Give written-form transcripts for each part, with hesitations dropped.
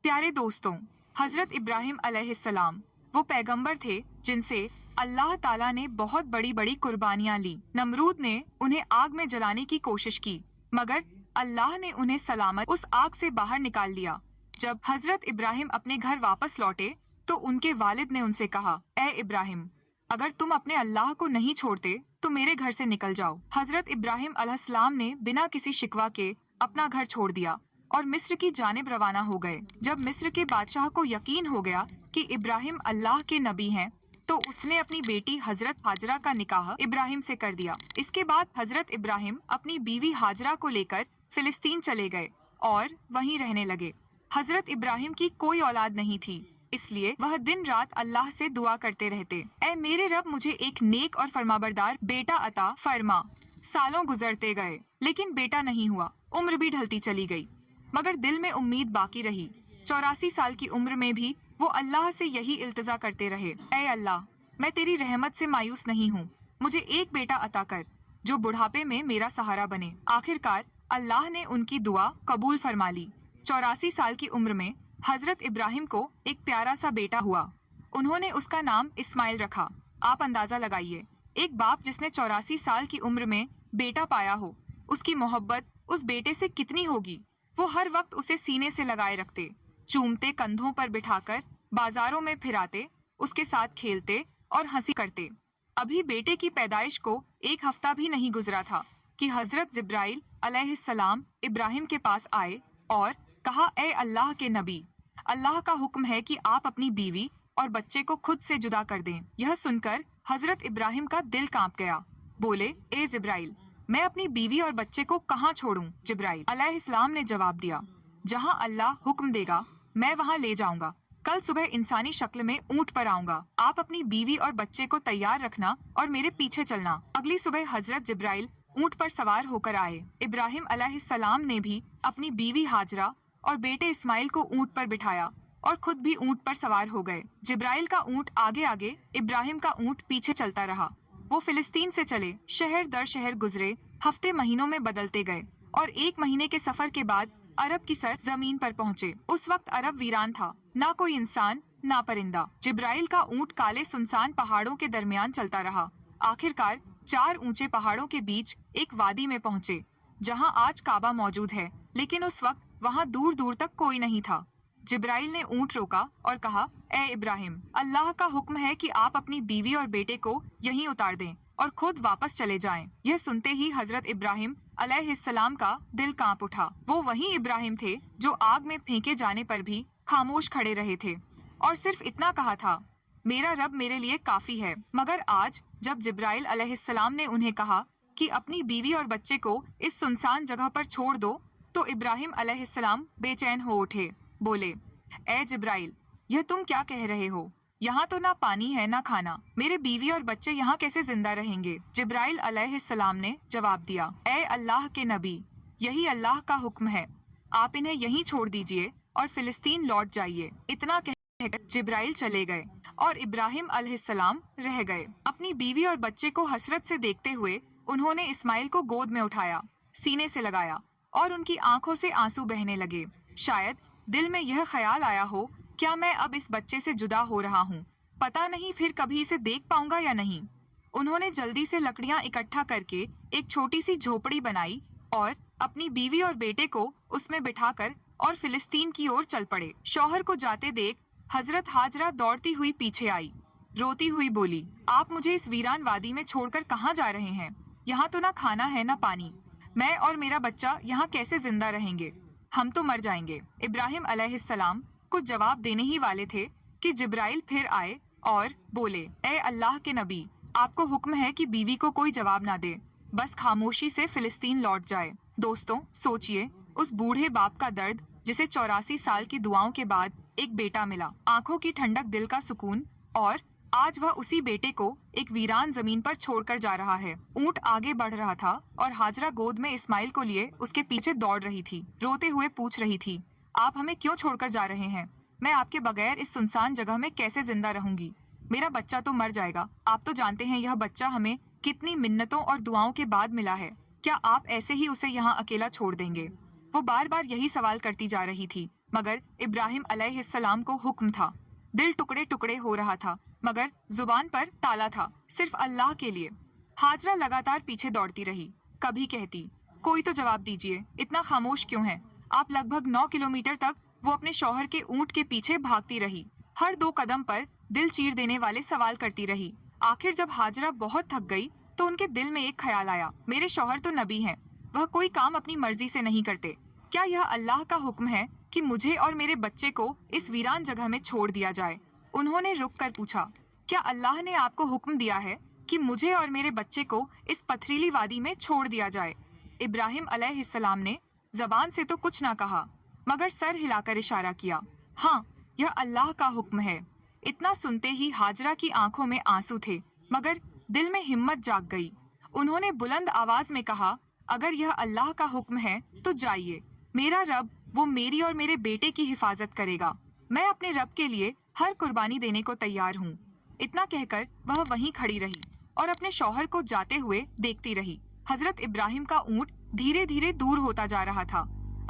प्यारे दोस्तों, हजरत इब्राहिम अलैहिस्सलाम वो पैगंबर थे जिनसे अल्लाह ताला ने बहुत बड़ी बड़ी कुर्बानियां ली। नमरूद ने उन्हें आग में जलाने की कोशिश की, मगर अल्लाह ने उन्हें सलामत उस आग से बाहर निकाल लिया। जब हजरत इब्राहिम अपने घर वापस लौटे तो उनके वालिद ने उनसे कहा, ए इब्राहिम, अगर तुम अपने अल्लाह को नहीं छोड़ते तो मेरे घर से निकल जाओ। हजरत इब्राहिम अलैहिस्सलाम ने बिना किसी शिकवा के अपना घर छोड़ दिया और मिस्र की जानिब रवाना हो गए। जब मिस्र के बादशाह को यकीन हो गया कि इब्राहिम अल्लाह के नबी हैं, तो उसने अपनी बेटी हजरत हाजरा का निकाह इब्राहिम से कर दिया। इसके बाद हजरत इब्राहिम अपनी बीवी हाजरा को लेकर फिलिस्तीन चले गए और वहीं रहने लगे। हजरत इब्राहिम की कोई औलाद नहीं थी, इसलिए वह दिन रात अल्लाह से दुआ करते रहते, ऐ मेरे रब, मुझे एक नेक और फरमाबरदार बेटा अता फरमा। सालों गुजरते गए लेकिन बेटा नहीं हुआ। उम्र भी ढलती चली गई, मगर दिल में उम्मीद बाकी रही। 84 साल की उम्र में भी वो अल्लाह से यही इल्तिजा करते रहे, ऐ अल्लाह, मैं तेरी रहमत से मायूस नहीं हूँ, मुझे एक बेटा अता कर जो बुढ़ापे में मेरा सहारा बने। आखिरकार अल्लाह ने उनकी दुआ कबूल फरमा ली। 84 साल की उम्र में हजरत इब्राहिम को एक प्यारा सा बेटा हुआ। उन्होंने उसका नाम इस्माइल रखा। आप अंदाजा लगाइए, एक बाप जिसने 84 साल की उम्र में बेटा पाया हो, उसकी मोहब्बत उस बेटे से कितनी होगी। वो हर वक्त उसे सीने से लगाए रखते, चूमते, कंधों पर बिठाकर बाजारों में फिराते, उसके साथ खेलते और हंसी करते। अभी बेटे की पैदाइश को एक हफ्ता भी नहीं गुजरा था कि हजरत जिब्राइल अलैहिस्सलाम इब्राहिम के पास आए और कहा, ए अल्लाह के नबी, अल्लाह का हुक्म है कि आप अपनी बीवी और बच्चे को खुद से जुदा कर दें। यह सुनकर हजरत इब्राहिम का दिल कांप गया। बोले, ए जिब्राइल, मैं अपनी बीवी और बच्चे को कहाँ छोड़ूं? जिब्राइल अलैहिस्सलाम ने जवाब दिया, जहाँ अल्लाह हुक्म देगा मैं वहाँ ले जाऊंगा। कल सुबह इंसानी शक्ल में ऊंट पर आऊंगा। आप अपनी बीवी और बच्चे को तैयार रखना और मेरे पीछे चलना। अगली सुबह हजरत जिब्राइल ऊंट पर सवार होकर आए। इब्राहिम अलैहिस्सलाम ने भी अपनी बीवी हाजरा और बेटे इस्माइल को ऊंट पर बिठाया और खुद भी ऊंट पर सवार हो गए। जिब्राइल का ऊंट आगे आगे, इब्राहिम का ऊंट पीछे चलता रहा। वो फिलिस्तीन से चले, शहर दर शहर गुजरे, हफ्ते महीनों में बदलते गए और 1 महीने के सफर के बाद अरब की सर जमीन पर पहुंचे। उस वक्त अरब वीरान था, ना कोई इंसान ना परिंदा। जिब्राइल का ऊंट काले सुनसान पहाड़ों के दरमियान चलता रहा। आखिरकार 4 ऊंचे पहाड़ों के बीच एक वादी में पहुंचे, जहां आज काबा मौजूद है, लेकिन उस वक्त वहां दूर दूर तक कोई नहीं था। जिब्राइल ने ऊंट रोका और कहा, ए इब्राहिम, अल्लाह का हुक्म है कि आप अपनी बीवी और बेटे को यहीं उतार दें और खुद वापस चले जाएं। यह सुनते ही हजरत इब्राहिम अलैहिस्सलाम का दिल कांप उठा। वो वही इब्राहिम थे जो आग में फेंके जाने पर भी खामोश खड़े रहे थे और सिर्फ इतना कहा था, मेरा रब मेरे लिए काफी है। मगर आज जब जिब्राइल अलैहिस्सलाम ने उन्हें कहा कि अपनी बीवी और बच्चे को इस सुनसान जगह पर छोड़ दो, तो इब्राहिम अलैहिस्सलाम बेचैन हो उठे। बोले, ए जिब्राइल, यह तुम क्या कह रहे हो? यहाँ तो ना पानी है ना खाना, मेरे बीवी और बच्चे यहाँ कैसे जिंदा रहेंगे? जिब्राइल अलैहिस्सलाम ने जवाब दिया, ए अल्लाह के नबी, यही अल्लाह का हुक्म है, आप इन्हें यहीं छोड़ दीजिए और फिलिस्तीन लौट जाइए। इतना कहकर जिब्राइल चले गए और इब्राहिम अलैहिस्सलाम रह गए। अपनी बीवी और बच्चे को हसरत से देखते हुए उन्होंने इस्माइल को गोद में उठाया, सीने से लगाया और उनकी आंखों से आंसू बहने लगे। शायद दिल में यह ख्याल आया हो, क्या मैं अब इस बच्चे से जुदा हो रहा हूँ, पता नहीं फिर कभी इसे देख पाऊंगा या नहीं। उन्होंने जल्दी से लकड़ियां इकट्ठा करके एक छोटी सी झोपड़ी बनाई और अपनी बीवी और बेटे को उसमें बिठाकर और फिलिस्तीन की ओर चल पड़े। शौहर को जाते देख हजरत हाजरा दौड़ती हुई पीछे आई, रोती हुई बोली, आप मुझे इस वीरान वादी में छोड़कर कहाँ जा रहे हैं? यहाँ तो ना खाना है ना पानी, मैं और मेरा बच्चा यहाँ कैसे जिंदा रहेंगे? हम तो मर जाएंगे। इब्राहिम अलैहिस्सलाम कुछ जवाब देने ही वाले थे कि जिब्राइल फिर आए और बोले, ए अल्लाह के नबी, आपको हुक्म है कि बीवी को कोई जवाब ना दे, बस खामोशी से फिलिस्तीन लौट जाए। दोस्तों, सोचिए उस बूढ़े बाप का दर्द जिसे 84 साल की दुआओं के बाद एक बेटा मिला, आंखों की ठंडक, दिल का सुकून, और आज वह उसी बेटे को एक वीरान जमीन पर छोड़कर जा रहा है। ऊंट आगे बढ़ रहा था और हाजरा गोद में इस्माइल को लिए उसके पीछे दौड़ रही थी। रोते हुए पूछ रही थी, आप हमें क्यों छोड़कर जा रहे हैं? मैं आपके बगैर इस सुनसान जगह में कैसे जिंदा रहूंगी? मेरा बच्चा तो मर जाएगा। आप तो जानते हैं यह बच्चा हमें कितनी मिन्नतों और दुआओं के बाद मिला है। क्या आप ऐसे ही उसे यहाँ अकेला छोड़ देंगे? वो बार बार यही सवाल करती जा रही थी मगर इब्राहिम अलैहिस्सलाम को हुक्म था। दिल टुकड़े टुकड़े हो रहा था, मगर जुबान पर ताला था, सिर्फ अल्लाह के लिए। हाजरा लगातार पीछे दौड़ती रही। कभी कहती, कोई तो जवाब दीजिए, इतना खामोश क्यों है? आप लगभग 9 किलोमीटर तक वो अपने शौहर के ऊंट के पीछे भागती रही। हर 2 कदम पर दिल चीर देने वाले सवाल करती रही। आखिर जब हाजरा बहुत थक गई तो उनके दिल में एक ख्याल आया, मेरे शौहर तो नबी हैं, वह कोई काम अपनी मर्जी से नहीं करते। क्या यह अल्लाह का हुक्म है कि मुझे और मेरे बच्चे को इस वीरान जगह में छोड़ दिया जाए? उन्होंने रुक कर पूछा, क्या अल्लाह ने आपको हुक्म दिया है कि मुझे और मेरे बच्चे को इस पथरीली वादी में छोड़ दिया जाए? इब्राहिम अलैहिस्सलाम ने जबान से तो कुछ ना कहा, मगर सर हिलाकर इशारा किया, हाँ, यह अल्लाह का हुक्म है। इतना सुनते ही हाजरा की आंखों में आंसू थे, मगर दिल में हिम्मत जाग गई। उन्होंने बुलंद आवाज में कहा, अगर यह अल्लाह का हुक्म है तो जाइए, मेरा रब वो मेरी और मेरे बेटे की हिफाजत करेगा। मैं अपने रब के लिए हर कुर्बानी देने को तैयार हूँ। इतना कहकर वह वहीं खड़ी रही और अपने शौहर को जाते हुए देखती रही। हजरत इब्राहिम का ऊंट धीरे धीरे दूर होता जा रहा था।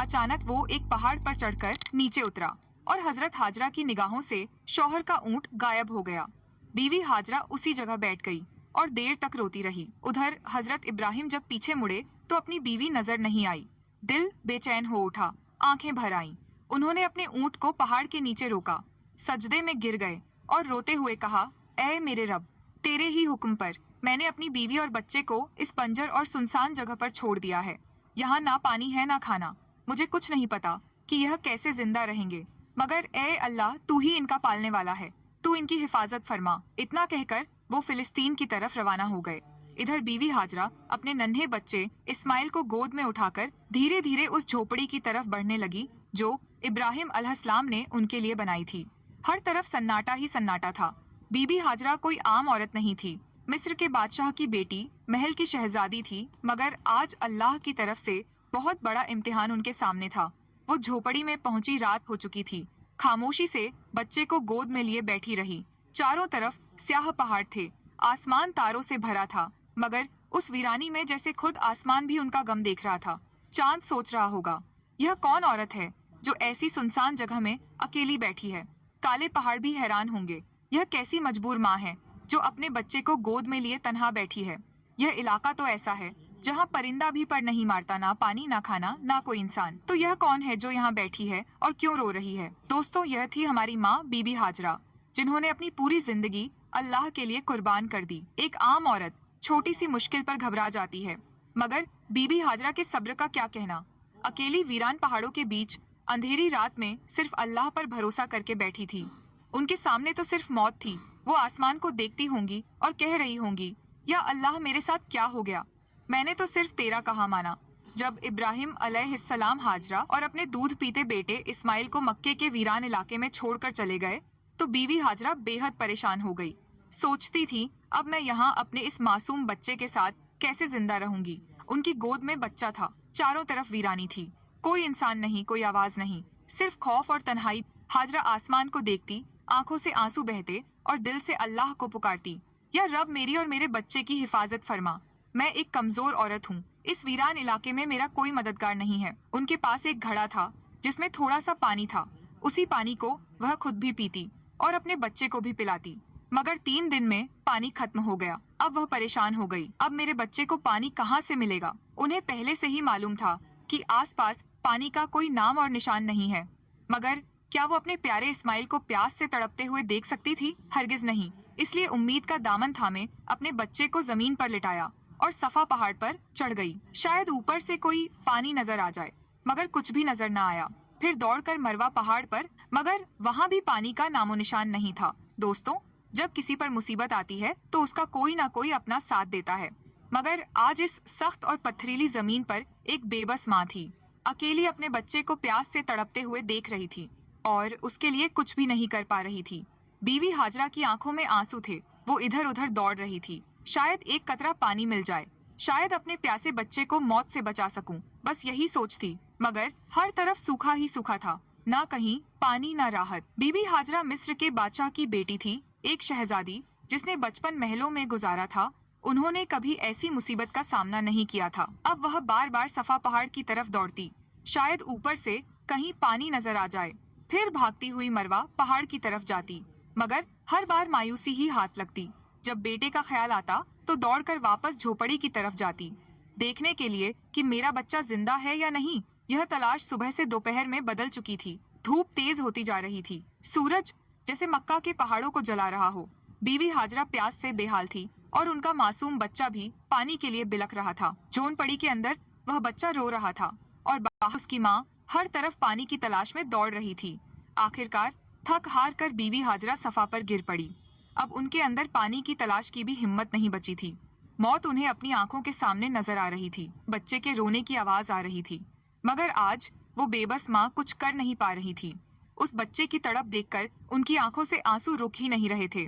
अचानक वो एक पहाड़ पर चढ़कर नीचे उतरा और हजरत हाजरा की निगाहों से शौहर का ऊंट गायब हो गया। बीवी हाजरा उसी जगह बैठ गई और देर तक रोती रही। उधर हजरत इब्राहिम जब पीछे मुड़े तो अपनी बीवी नजर नहीं आई। दिल बेचैन हो उठा, आंखें भर आईं। उन्होंने अपने ऊंट को पहाड़ के नीचे रोका, सजदे में गिर गए और रोते हुए कहा, ऐ मेरे रब, तेरे ही हुक्म पर मैंने अपनी बीवी और बच्चे को इस बंजर और सुनसान जगह पर छोड़ दिया है। यहाँ ना पानी है ना खाना, मुझे कुछ नहीं पता कि यह कैसे जिंदा रहेंगे, मगर ए अल्लाह, तू ही इनका पालने वाला है, तू इनकी हिफाजत फरमा। इतना कहकर वो फिलिस्तीन की तरफ रवाना हो गए। इधर बीवी हाजरा अपने नन्हे बच्चे इस्माइल को गोद में उठाकर धीरे धीरे उस झोपड़ी की तरफ बढ़ने लगी जो इब्राहिम अलैहिस्सलाम ने उनके लिए बनाई थी। हर तरफ सन्नाटा ही सन्नाटा था। बीबी हाजरा कोई आम औरत नहीं थी, मिस्र के बादशाह की बेटी, महल की शहजादी थी, मगर आज अल्लाह की तरफ से बहुत बड़ा इम्तिहान उनके सामने था। वो झोपड़ी में पहुंची रात हो चुकी थी। खामोशी से बच्चे को गोद में लिए बैठी रही। चारों तरफ स्याह पहाड़ थे, आसमान तारों से भरा था, मगर उस वीरानी में जैसे खुद आसमान भी उनका गम देख रहा था। चांद सोच रहा होगा, यह कौन औरत है जो ऐसी सुनसान जगह में अकेली बैठी है? काले पहाड़ भी हैरान होंगे, यह कैसी मजबूर माँ है जो अपने बच्चे को गोद में लिए तन्हा बैठी है। यह इलाका तो ऐसा है जहाँ परिंदा भी पर नहीं मारता, ना पानी ना खाना ना कोई इंसान। तो यह कौन है जो यहाँ बैठी है और क्यों रो रही है? दोस्तों, यह थी हमारी माँ बीबी हाजरा, जिन्होंने अपनी पूरी जिंदगी अल्लाह के लिए कुर्बान कर दी। एक आम औरत छोटी सी मुश्किल पर घबरा जाती है, मगर बीबी हाजरा के सब्र का क्या कहना। अकेली वीरान पहाड़ों के बीच अंधेरी रात में सिर्फ अल्लाह पर भरोसा करके बैठी थी। उनके सामने तो सिर्फ मौत थी। वो आसमान को देखती होंगी और कह रही होंगी, या अल्लाह, मेरे साथ क्या हो गया? मैंने तो सिर्फ तेरा कहा माना। जब इब्राहिम अलैहिस्सलाम हाजरा और अपने दूध पीते बेटे इस्माइल को मक्के के वीरान इलाके में छोड़कर चले गए तो बीवी हाजरा बेहद परेशान हो गई। सोचती थी, अब मैं यहाँ अपने इस मासूम बच्चे के साथ कैसे जिंदा रहूंगी। उनकी गोद में बच्चा था, चारों तरफ वीरानी थी, कोई इंसान नहीं, कोई आवाज नहीं, सिर्फ खौफ और तन्हाई। हाजरा आसमान को देखती, आंखों से आंसू बहते और दिल से अल्लाह को पुकारती, या रब, मेरी और मेरे बच्चे की हिफाजत फरमा। मैं एक कमजोर औरत हूँ, इस वीरान इलाके में मेरा कोई मददगार नहीं है। उनके पास एक घड़ा था जिसमें थोड़ा सा पानी था। उसी पानी को वह खुद भी पीती और अपने बच्चे को भी पिलाती, मगर 3 दिन में पानी खत्म हो गया। अब वह परेशान हो गई, अब मेरे बच्चे को पानी कहाँ से मिलेगा? उन्हें पहले से ही मालूम था कि आसपास पानी का कोई नाम और निशान नहीं है, मगर क्या वो अपने प्यारे इस्माइल को प्यास से तड़पते हुए देख सकती थी? हरगिज नहीं। इसलिए उम्मीद का दामन थामे अपने बच्चे को जमीन पर लिटाया और सफा पहाड़ पर चढ़ गई। शायद ऊपर से कोई पानी नजर आ जाए, मगर कुछ भी नजर न आया। फिर दौड़कर मरवा पहाड़ पर, मगर वहाँ भी पानी का नामो निशान नहीं था। दोस्तों, जब किसी पर मुसीबत आती है तो उसका कोई ना कोई अपना साथ देता है, मगर आज इस सख्त और पथरीली जमीन पर एक बेबस माँ थी, अकेली अपने बच्चे को प्यास से तड़पते हुए देख रही थी और उसके लिए कुछ भी नहीं कर पा रही थी। बीवी हाजरा की आंखों में आंसू थे, वो इधर उधर दौड़ रही थी। शायद एक कतरा पानी मिल जाए, शायद अपने प्यासे बच्चे को मौत से बचा सकूं, बस यही सोच थी, मगर हर तरफ सूखा ही सूखा था, ना कहीं पानी ना राहत। बीबी हाजरा मिस्र के बादशाह की बेटी थी, एक शहजादी जिसने बचपन महलों में गुजारा था। उन्होंने कभी ऐसी मुसीबत का सामना नहीं किया था। अब वह बार बार सफा पहाड़ की तरफ दौड़ती, शायद ऊपर से कहीं पानी नजर आ जाए। फिर भागती हुई मरवा पहाड़ की तरफ जाती, मगर हर बार मायूसी ही हाथ लगती। जब बेटे का ख्याल आता तो दौड़कर वापस झोपड़ी की तरफ जाती, देखने के लिए कि मेरा बच्चा जिंदा है या नहीं। यह तलाश सुबह से दोपहर में बदल चुकी थी। धूप तेज होती जा रही थी, सूरज जैसे मक्का के पहाड़ों को जला रहा हो। बीवी हाजरा प्यास से बेहाल थी और उनका मासूम बच्चा भी पानी के लिए बिलख रहा था। झोंपड़ी के अंदर वह बच्चा रो रहा था और बाहर उसकी माँ हर तरफ पानी की तलाश में दौड़ रही थी। आखिरकार थक हार कर बीवी हाजरा सफा पर गिर पड़ी। अब उनके अंदर पानी की तलाश की भी हिम्मत नहीं बची थी। मौत उन्हें अपनी आंखों के सामने नजर आ रही थी। बच्चे के रोने की आवाज आ रही थी, मगर आज वो बेबस माँ कुछ कर नहीं पा रही थी। उस बच्चे की तड़प देखकर उनकी आंखों से आंसू रुक ही नहीं रहे थे।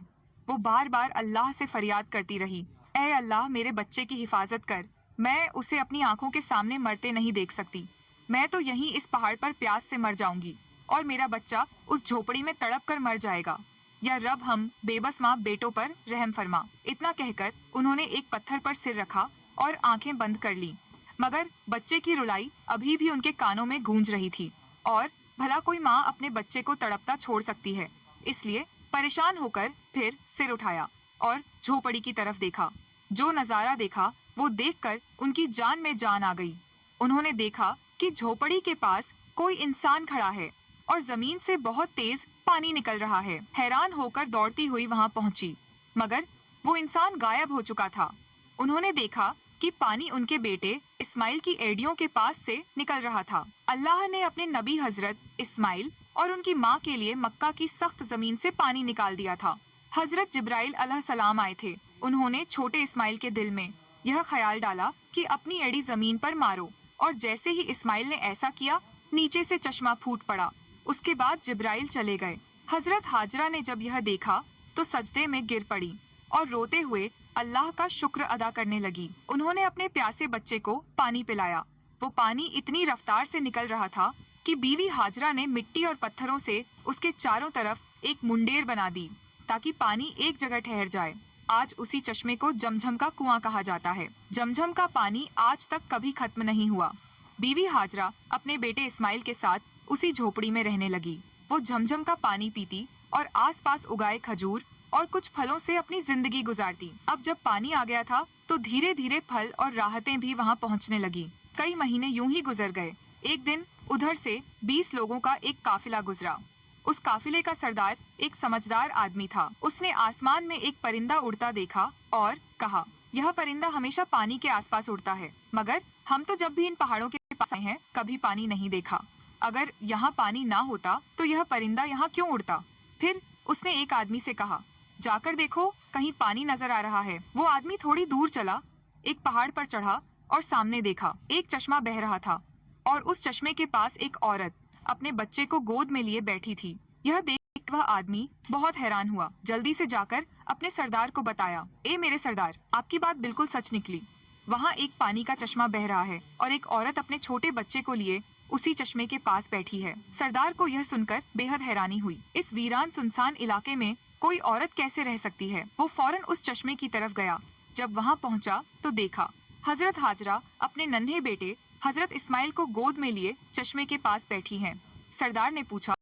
वो बार बार अल्लाह से फरियाद करती रही, ऐ अल्लाह मेरे बच्चे की हिफाजत कर, मैं उसे अपनी आंखों के सामने मरते नहीं देख सकती। मैं तो यहीं इस पहाड़ पर प्यास से मर जाऊंगी और मेरा बच्चा उस झोपड़ी में तड़प कर मर जाएगा। या रब हम बेबस माँ बेटों पर रहम फरमा। इतना कहकर उन्होंने एक पत्थर पर सिर रखा और आंखें बंद कर ली, मगर बच्चे की रुलाई अभी भी उनके कानों में गूंज रही थी। और भला कोई माँ अपने बच्चे को तड़पता छोड़ सकती है? इसलिए परेशान होकर फिर सिर उठाया और झोपड़ी की तरफ देखा। जो नजारा देखा वो देखकर उनकी जान में जान आ गई। उन्होंने देखा कि झोपड़ी के पास कोई इंसान खड़ा है और जमीन से बहुत तेज पानी निकल रहा है। हैरान होकर दौड़ती हुई वहां पहुंची, मगर वो इंसान गायब हो चुका था। उन्होंने देखा कि पानी उनके बेटे इस्माइल की एड़ियों के पास से निकल रहा था। अल्लाह ने अपने नबी हजरत इस्माइल और उनकी माँ के लिए मक्का की सख्त जमीन से पानी निकाल दिया था। हजरत जिब्राइल अलैहिस्सलाम आए थे। उन्होंने छोटे इस्माइल के दिल में यह ख्याल डाला कि अपनी एड़ी जमीन पर मारो, और जैसे ही इस्माइल ने ऐसा किया, नीचे से चश्मा फूट पड़ा। उसके बाद जिब्राइल चले गए। हजरत हाजरा ने जब यह देखा तो सजदे में गिर पड़ी और रोते हुए अल्लाह का शुक्र अदा करने लगी। उन्होंने अपने प्यासे बच्चे को पानी पिलाया। वो पानी इतनी रफ्तार से निकल रहा था कि बीवी हाजरा ने मिट्टी और पत्थरों से उसके चारों तरफ एक मुंडेर बना दी ताकि पानी एक जगह ठहर जाए। आज उसी चश्मे को जमझम का कुआं कहा जाता है। जमझम का पानी आज तक कभी खत्म नहीं हुआ। बीवी हाजरा अपने बेटे इस्माइल के साथ उसी झोपड़ी में रहने लगी। वो झमझम का पानी पीती और आसपास उगाए खजूर और कुछ फलों से अपनी जिंदगी गुजारती। अब जब पानी आ गया था तो धीरे धीरे फल और राहतें भी वहां पहुंचने लगी। कई महीने यूं ही गुजर गए। एक दिन उधर से 20 लोगों का एक काफिला गुजरा। उस काफिले का सरदार एक समझदार आदमी था। उसने आसमान में एक परिंदा उड़ता देखा और कहा, यह परिंदा हमेशा पानी के आसपास उड़ता है, मगर हम तो जब भी इन पहाड़ों के पास आए हैं कभी पानी नहीं देखा। अगर यहाँ पानी ना होता तो यह परिंदा यहाँ क्यों उड़ता? फिर उसने एक आदमी से कहा, जाकर देखो कहीं पानी नजर आ रहा है। वो आदमी थोड़ी दूर चला, एक पहाड़ पर चढ़ा और सामने देखा एक चश्मा बह रहा था और उस चश्मे के पास एक औरत अपने बच्चे को गोद में लिए बैठी थी। यह देख वह आदमी बहुत हैरान हुआ। जल्दी से जाकर अपने सरदार को बताया, ए मेरे सरदार, आपकी बात बिल्कुल सच निकली। वहाँ एक पानी का चश्मा बह रहा है और एक औरत अपने छोटे बच्चे को लिए उसी चश्मे के पास बैठी है। सरदार को यह सुनकर बेहद हैरानी हुई। इस वीरान सुनसान इलाके में कोई औरत कैसे रह सकती है? वो फौरन उस चश्मे की तरफ गया। जब वहाँ पहुँचा तो देखा हजरत हाजरा अपने नन्हे बेटे हजरत इस्माइल को गोद में लिए चश्मे के पास बैठी हैं। सरदार ने पूछा,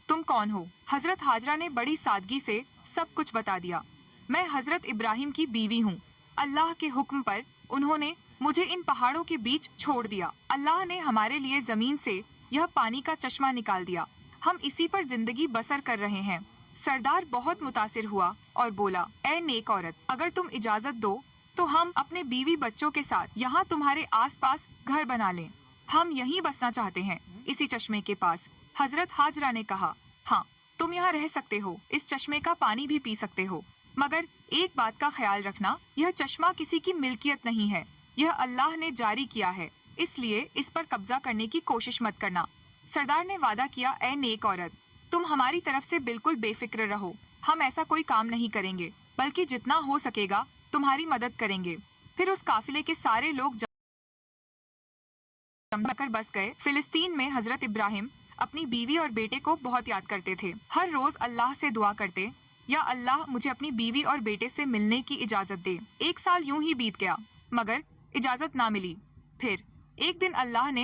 तुम कौन हो? हजरत हाजरा ने बड़ी सादगी से सब कुछ बता दिया। मैं हजरत इब्राहिम की बीवी हूँ। अल्लाह के हुक्म पर उन्होंने मुझे इन पहाड़ों के बीच छोड़ दिया। अल्लाह ने हमारे लिए जमीन से यह पानी का चश्मा निकाल दिया। हम इसी पर जिंदगी बसर कर रहे हैं। सरदार बहुत मुतासिर हुआ और बोला, ऐ नेक औरत, अगर तुम इजाजत दो तो हम अपने बीवी बच्चों के साथ यहाँ तुम्हारे आसपास घर बना लें। हम यहीं बसना चाहते हैं, इसी चश्मे के पास। हजरत हाजरा ने कहा, हाँ तुम यहाँ रह सकते हो, इस चश्मे का पानी भी पी सकते हो, मगर एक बात का ख्याल रखना, यह चश्मा किसी की मिल्कियत नहीं है। यह अल्लाह ने जारी किया है, इसलिए इस पर कब्जा करने की कोशिश मत करना। सरदार ने वादा किया, ऐ नेक औरत, तुम हमारी तरफ से बिल्कुल बेफिक्र रहो। हम ऐसा कोई काम नहीं करेंगे, बल्कि जितना हो सकेगा तुम्हारी मदद करेंगे। फिर उस काफिले के सारे लोग जमकर बस गए। फिलिस्तीन में हजरत इब्राहिम अपनी बीवी और बेटे को बहुत याद करते थे। हर रोज अल्लाह से दुआ करते, या अल्लाह मुझे अपनी बीवी और बेटे से मिलने की इजाजत दे। 1 साल यूं ही बीत गया, मगर इजाजत ना मिली। फिर एक दिन अल्लाह ने